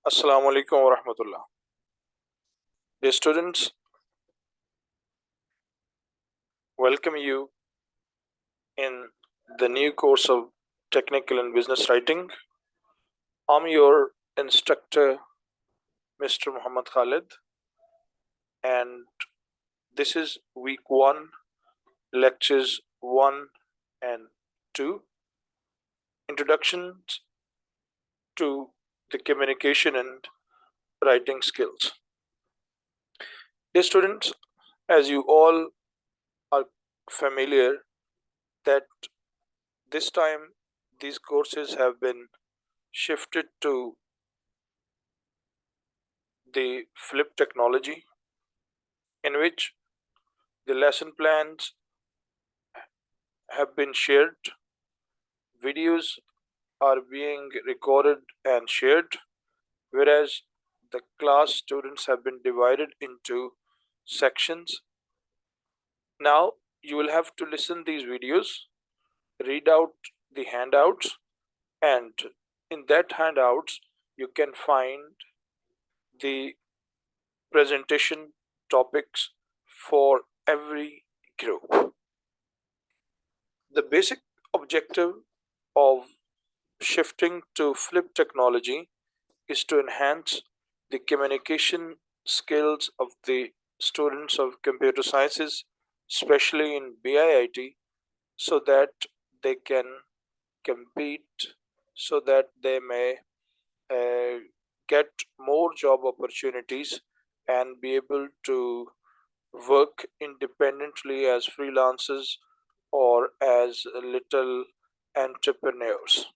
Assalamu alaikum wa rahmatullah. Dear students, welcome you in the new course of Technical and Business Writing. I'm your instructor, Mr. Muhammad Khalid, and this is week 1, lectures 1 and 2, introductions to the communication and writing skills. Dear students, as you all are familiar that this time these courses have been shifted to the flip technology, in which the lesson plans have been shared, videos are being recorded and shared, whereas the class students have been divided into sections. Now you will have to listen these videos, read out the handouts, and in that handouts you can find the presentation topics for every group. The basic objective of shifting to flip technology is to enhance the communication skills of the students of computer sciences, especially in BIIT, so that they can compete, so that they may uh, get more job opportunities and be able to work independently as freelancers or as little entrepreneurs.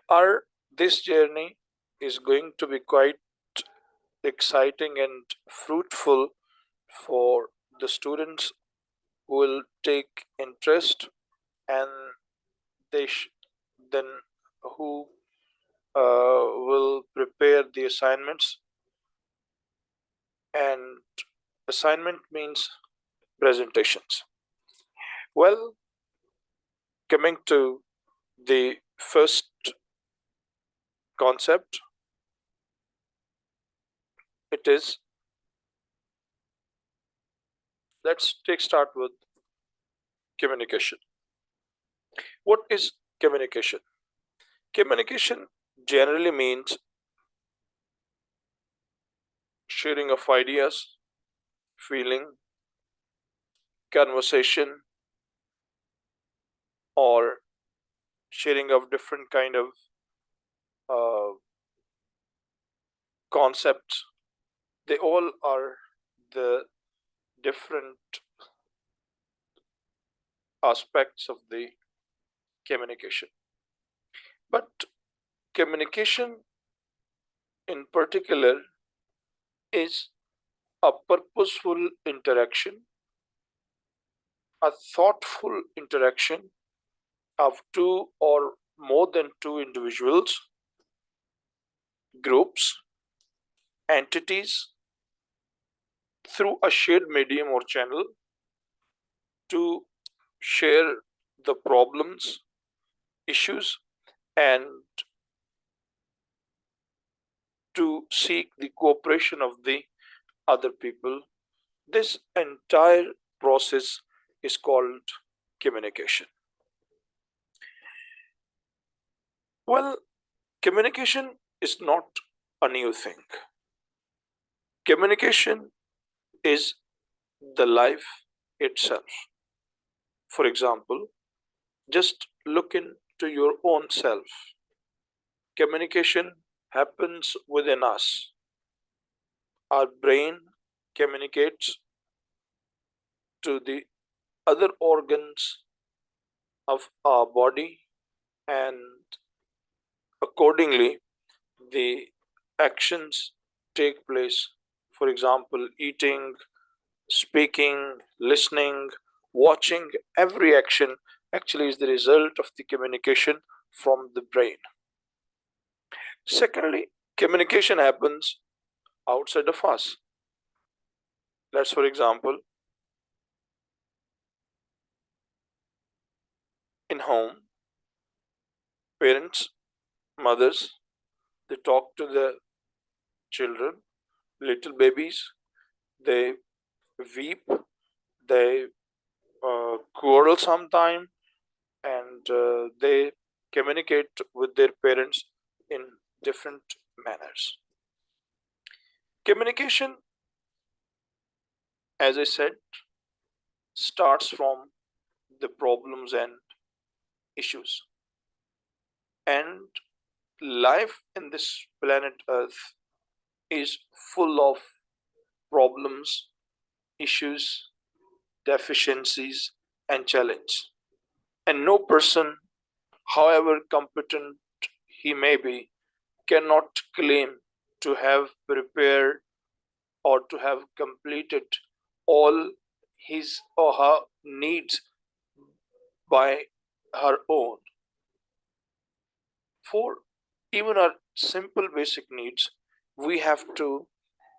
Our this journey is going to be quite exciting and fruitful for the students who will take interest, and then who will prepare the assignments. And assignment means presentations. Well, coming to the first concept, it is, let's take start with communication. What is communication? Communication generally means sharing of ideas, feeling, conversation, or sharing of different kind of uh, concepts. They all are the different aspects of the communication. But communication in particular is a purposeful interaction, a thoughtful interaction of two or more than two individuals, groups, entities through a shared medium or channel to share the problems, issues, and to seek the cooperation of the other people. This entire process is called communication. Well, communication is not a new thing. Communication is the life itself. For example, just look into your own self. Communication happens within us. Our brain communicates to the other organs of our body, and accordingly, the actions take place. For example, eating, speaking, listening, watching, every action actually is the result of the communication from the brain. Secondly, communication happens outside of us. Let's, for example, in home, parents, mothers, They talk to the children, little babies. They weep. They quarrel sometime, and they communicate with their parents in different manners. Communication, as I said, starts from the problems and issues. And life in this planet Earth is full of problems, issues, deficiencies, and challenge. And no person, however competent he may be, cannot claim to have prepared or to have completed all his or her needs by her own. For even our simple basic needs, we have to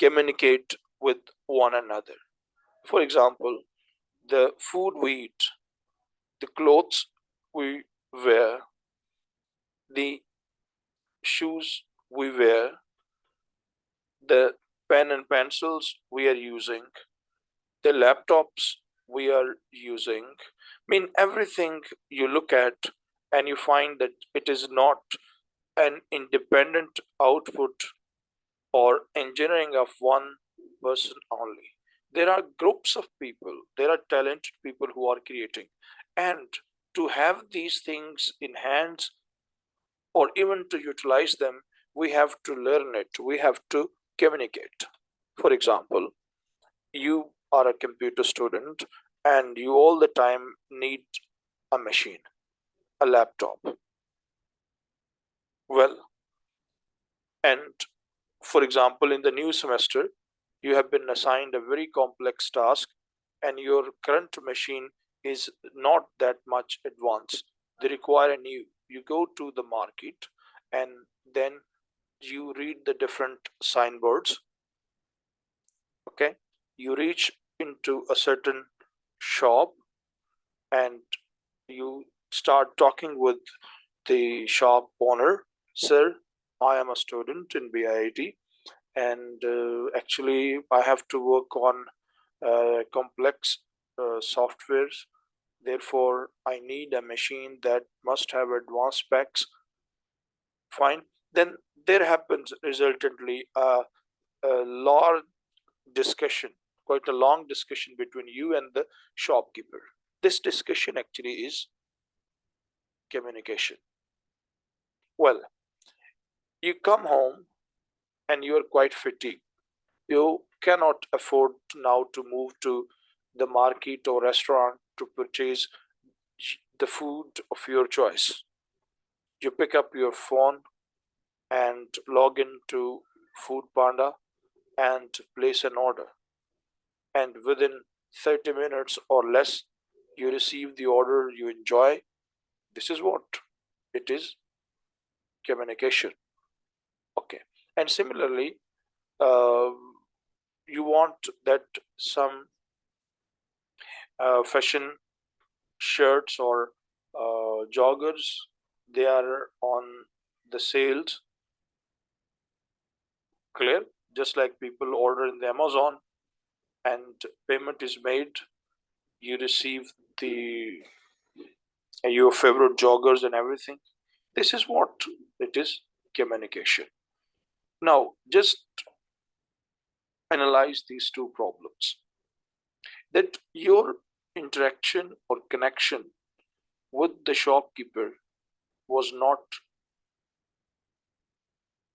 communicate with one another. For example, the food we eat, the clothes we wear, the shoes we wear, the pen and pencils we are using, the laptops we are using. I mean, everything you look at and you find that it is not an independent output or engineering of one person only. There are groups of people, there are talented people who are creating. And to have these things in hands or even to utilize them, we have to learn it, we have to communicate. For example, you are a computer student and you all the time need a machine, a laptop. Well, and for example, in the new semester, you have been assigned a very complex task and your current machine is not that much advanced. They require a new. You go to the market and then you read the different signboards. Okay, you reach into a certain shop and you start talking with the shop owner. Sir, I am a student in BIIT and actually I have to work on complex softwares. Therefore, I need a machine that must have advanced specs. Fine. Then there happens resultantly a large discussion, quite a long discussion between you and the shopkeeper. This discussion actually is communication. Well, you come home and you are quite fatigued. You cannot afford now to move to the market or restaurant to purchase the food of your choice. You pick up your phone and log into Food Panda and place an order. And within 30 minutes or less, you receive the order you enjoy. This is what it is, communication. Okay. And similarly, uh, you want that some fashion shirts or joggers, they are on the sales. Clear, just like people order in the Amazon and payment is made, you receive the your favorite joggers and everything. This is what it is, communication. Now just analyze these two problems, that your interaction or connection with the shopkeeper was not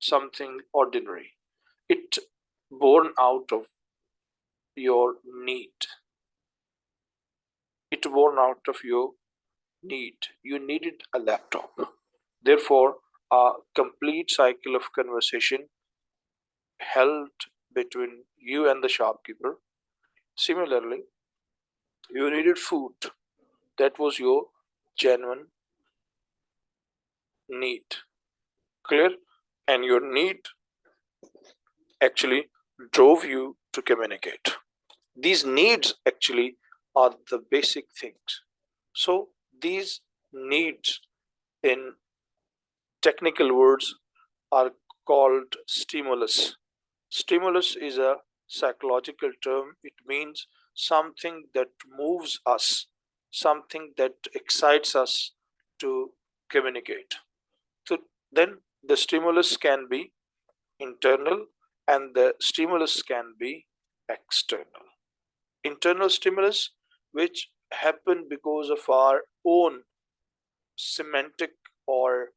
something ordinary. It born out of your need. It born out of your need. You needed a laptop. Therefore, a complete cycle of conversation held between you and the shopkeeper. Similarly, you needed food. That was your genuine need. Clear? And your need actually drove you to communicate. These needs actually are the basic things. So, these needs in technical words are called stimulus. Stimulus is a psychological term. It means something that moves us, something that excites us to communicate. So then the stimulus can be internal and the stimulus can be external. Internal stimulus, which happen because of our own semantic or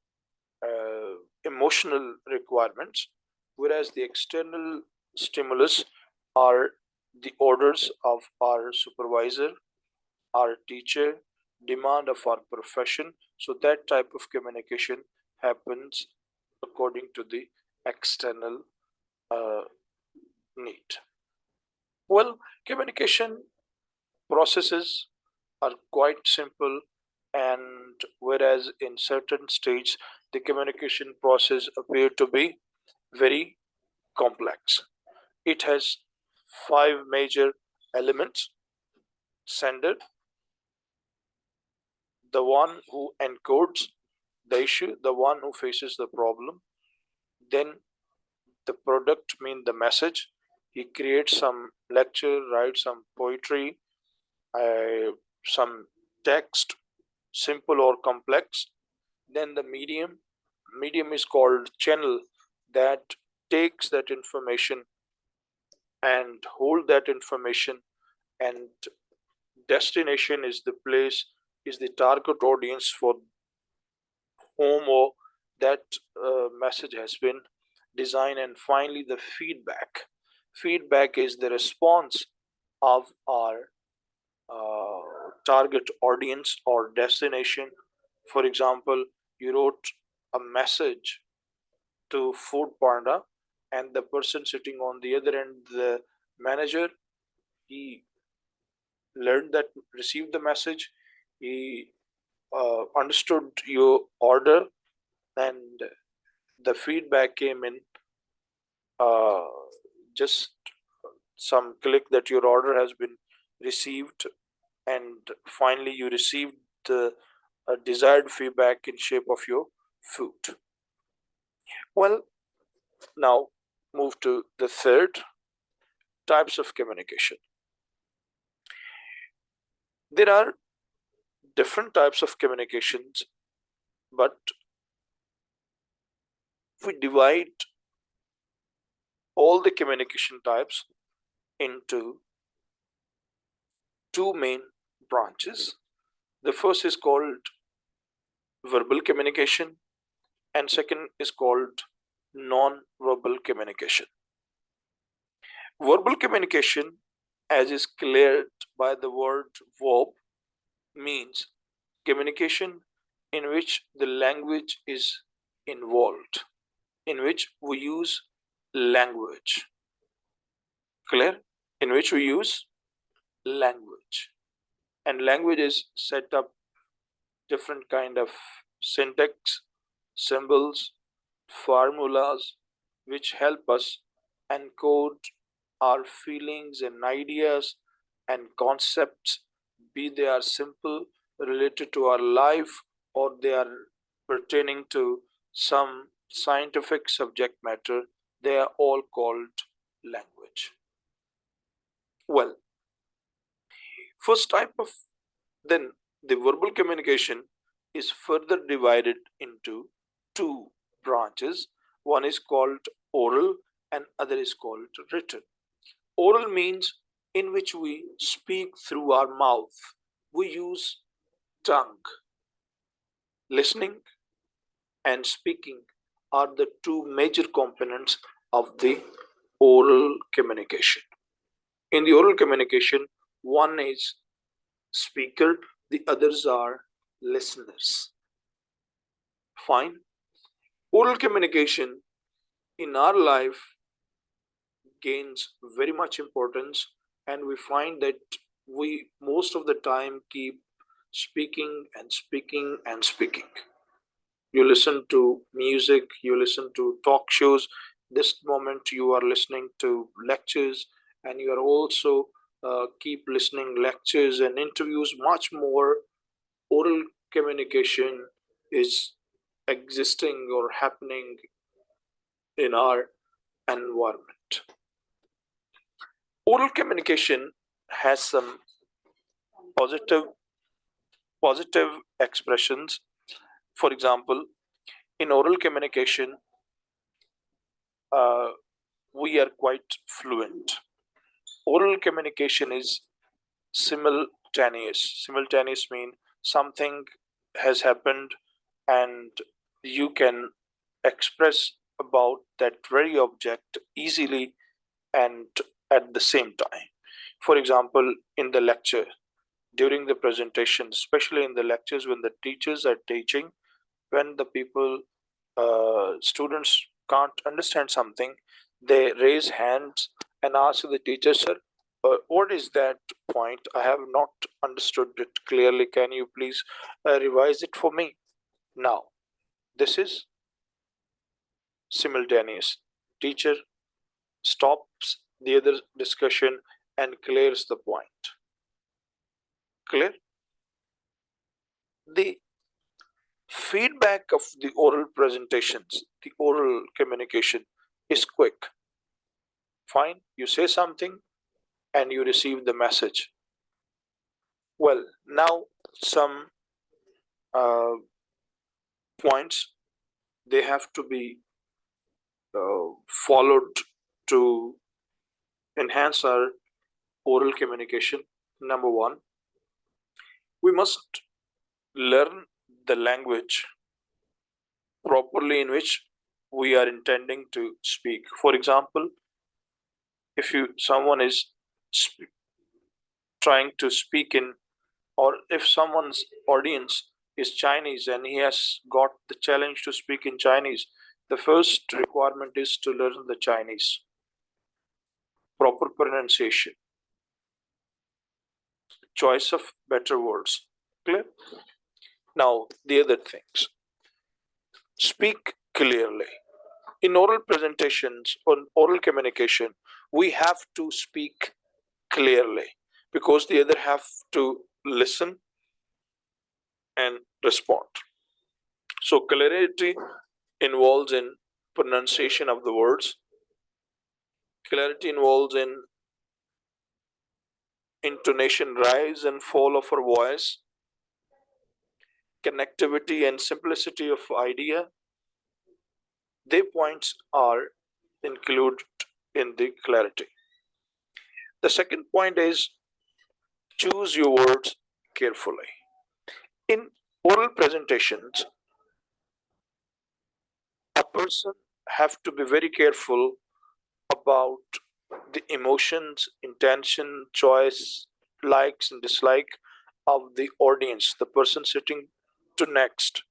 emotional requirements, whereas the external stimulus are the orders of our supervisor, our teacher, demand of our profession. So that type of communication happens according to the external uh, need. Well, communication processes are quite simple, and whereas in certain states the communication process appear to be very complex. It has five major elements: sender, the one who encodes the issue, the one who faces the problem, then the product mean the message. He creates some lecture, writes some poetry, some text, simple or complex. Then the medium is called channel, that takes that information and hold that information, and destination is the place, is the target audience for whom or that message has been designed. And finally the feedback is the response of our target audience or destination. For example, you wrote a message to Food Panda, and the person sitting on the other end, the manager, he learned that, received the message, he understood your order, and the feedback came in uh, just some click that your order has been received, and finally you received the desired feedback in shape of your food. Well, now move to the third types of communication. There are different types of communications, but we divide all the communication types into two main branches. The first is called verbal communication, and second is called non-verbal communication. Verbal communication, as is cleared by the word verb, means communication in which the language is involved, in which we use language. Clear? In which we use language. And language is set up different kind of syntax, symbols, formulas, which help us encode our feelings and ideas and concepts, be they are simple, related to our life, or they are pertaining to some scientific subject matter. They are all called language. Well, first type of, then the verbal communication is further divided into two branches. One is called oral and other is called written. Oral means in which we speak through our mouth. We use tongue. Listening and speaking are the two major components of the oral communication. In the oral communication, one is speaker, the others are listeners. Fine. Oral communication in our life gains very much importance, and we find that we most of the time keep speaking and speaking and speaking. You listen to music, you listen to talk shows. This moment you are listening to lectures, and you are also keep listening lectures and interviews. Much more oral communication is existing or happening in our environment. Oral communication has some positive expressions. For example, in oral communication, uh, we are quite fluent. Oral communication is simultaneous. Simultaneous mean something has happened and you can express about that very object easily and at the same time. For example, in the lecture, during the presentation, especially in the lectures when the teachers are teaching, when the students can't understand something, they raise hands and ask the teacher, sir, what is that point? I have not understood it clearly. Can you please revise it for me? Now, this is simultaneous. Teacher stops the other discussion and clears the point. Clear? The feedback of the oral presentations, the oral communication is quick. Fine, you say something and you receive the message. Well, now some uh, points they have to be followed to enhance our oral communication. Number one, we must learn the language properly in which we are intending to speak. For example, if someone is trying to speak in, or if someone's audience is Chinese and he has got the challenge to speak in Chinese, the first requirement is to learn the Chinese, proper pronunciation, choice of better words. Clear? Now, the other things, speak clearly. In oral presentations, on oral communication, we have to speak clearly because the other have to listen and respond. So clarity involves in pronunciation of the words. Clarity involves in intonation, rise and fall of our voice, connectivity and simplicity of idea. Their points are included in the clarity. The second point is choose your words carefully. In oral presentations, a person have to be very careful about the emotions, intention, choice, likes and dislike of the audience, the person sitting to next.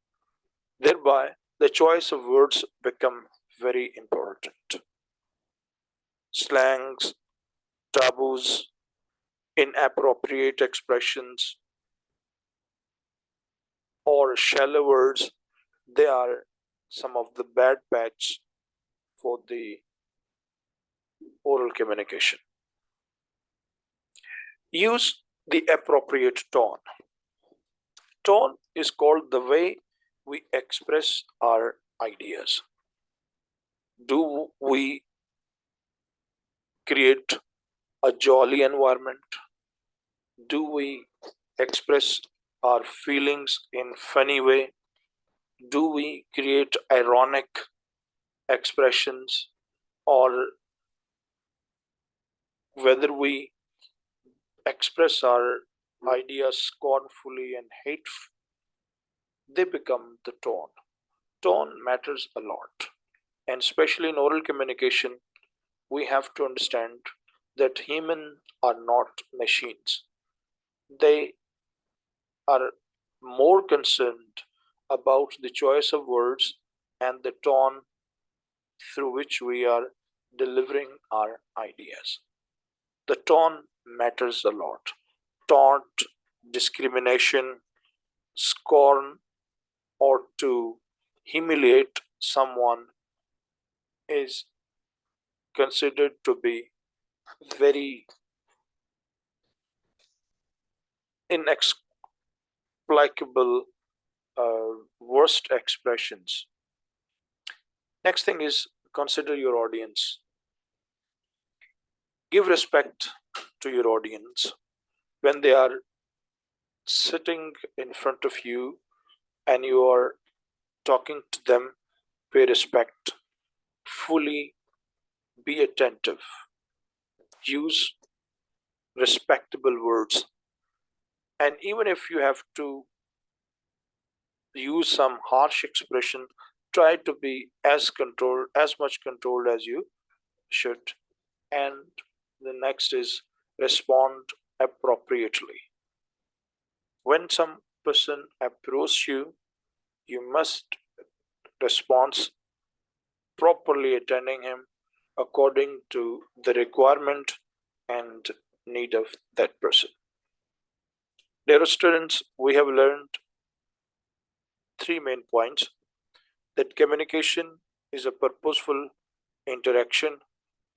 Thereby, the choice of words become very important. Slangs, taboos, inappropriate expressions, or shallow words, they are some of the bad patch for the oral communication. Use the appropriate tone. Tone is called the way we express our ideas. Do we create a jolly environment? Do we express our feelings in funny way? Do we create ironic expressions, or whether we express our ideas scornfully and hatefully? They become the tone. Tone matters a lot, and especially in oral communication, we have to understand that humans are not machines. They are more concerned about the choice of words and the tone through which we are delivering our ideas. The tone matters a lot. Taunt, discrimination, scorn, or to humiliate someone is considered to be very inexplicable worst expressions. Next thing is consider your audience. Give respect to your audience. When they are sitting in front of you and you are talking to them, pay respect, fully be attentive, use respectable words. And even if you have to use some harsh expression, try to be as much controlled as you should. And the next is respond appropriately. When some person approaches you, you must respond properly, attending him according to the requirement and need of that person. Dear students, we have learned three main points: that communication is a purposeful interaction,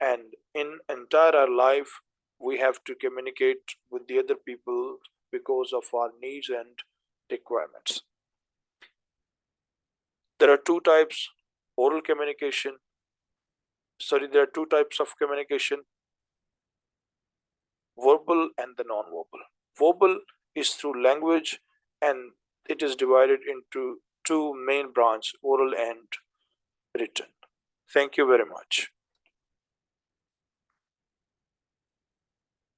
and in entire our life we have to communicate with the other people because of our needs and requirements. There are two types: oral communication. There are two types of communication: verbal and the non-verbal. Verbal is through language, and it is divided into two main branches: oral and written. Thank you very much.